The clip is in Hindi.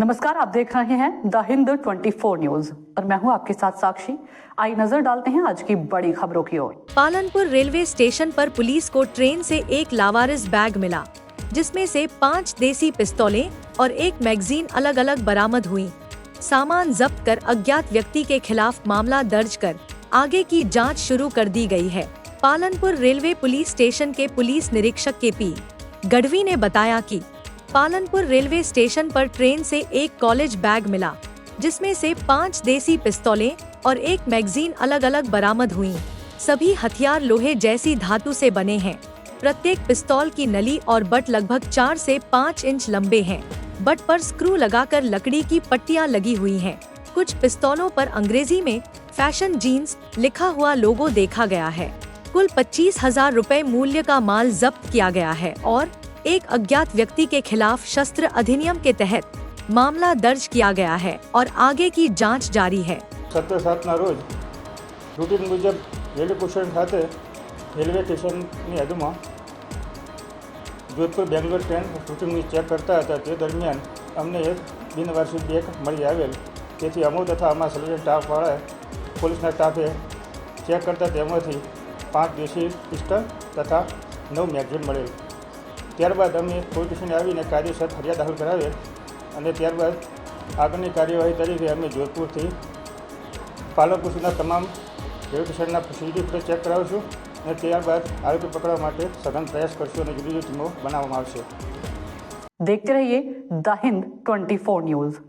नमस्कार, आप देख रहे हैं द हिंद 24 न्यूज और मैं हूं आपके साथ साक्षी। आइए नजर डालते हैं आज की बड़ी खबरों की ओर। पालनपुर रेलवे स्टेशन पर पुलिस को ट्रेन से एक लावारिस बैग मिला, जिसमें से 5 देसी पिस्तौलें और एक मैगजीन अलग अलग बरामद हुई। सामान जब्त कर अज्ञात व्यक्ति के खिलाफ मामला दर्ज कर आगे की जांच शुरू कर दी गई है। पालनपुर रेलवे पुलिस स्टेशन के पुलिस निरीक्षक के.पी. गढ़वी ने बताया कि पालनपुर रेलवे स्टेशन पर ट्रेन से एक कॉलेज बैग मिला, जिसमें से 5 देसी पिस्तौलें और एक मैगजीन अलग अलग बरामद हुई। सभी हथियार लोहे जैसी धातु से बने हैं। प्रत्येक पिस्तौल की नली और बट लगभग 4 से 5 इंच लंबे हैं। बट पर स्क्रू लगाकर लकड़ी की पट्टियां लगी हुई हैं। कुछ पिस्तौलों पर अंग्रेजी में फैशन जीन्स लिखा हुआ लोगो देखा गया है। कुल 25,000 रुपए मूल्य का माल जब्त किया गया है और एक अज्ञात व्यक्ति के खिलाफ शस्त्र अधिनियम के तहत मामला दर्ज किया गया है और आगे की जांच जारी है। 17/7 रोज रूटीन मुजब रेलवे स्टेशन खाते रेलवे स्टेशनની હદમાં Jodhpur Bangalore train routine check કરતા હતા તે દરમિયાન અમને એક બિનવારસી બેગ મળી આવેલ, તેથી અમો તથા અમારા સર્વેલન્સ સ્ટાફવાળાએ પોલીસના સ્ટાફે ચેક કરતા તેમાંથી 5 દેશી પિસ્તોલ તથા 9 મેગઝીન મળેલ। ત્યારબાદ અમે પોલીસ સ્ટેશને આવીને કાયદેસર ફરિયાદ દાખલ કરાવેલ અને ત્યારબાદ આગળની કાર્યવાહી તરીકે અમે જોધપુરથી પાલનપુર સુધીના તમામ રેલવે સ્ટેશનના સીસીટીવી ફૂટેજ ચેક કરાવીશું અને ત્યારબાદ આરોપી પકડવા માટે સઘન પ્રયાસ કરશું અને જુદી જુદી ટીમો બનાવવામાં આવશે। देखते रहिए द हिंद 24 न्यूज।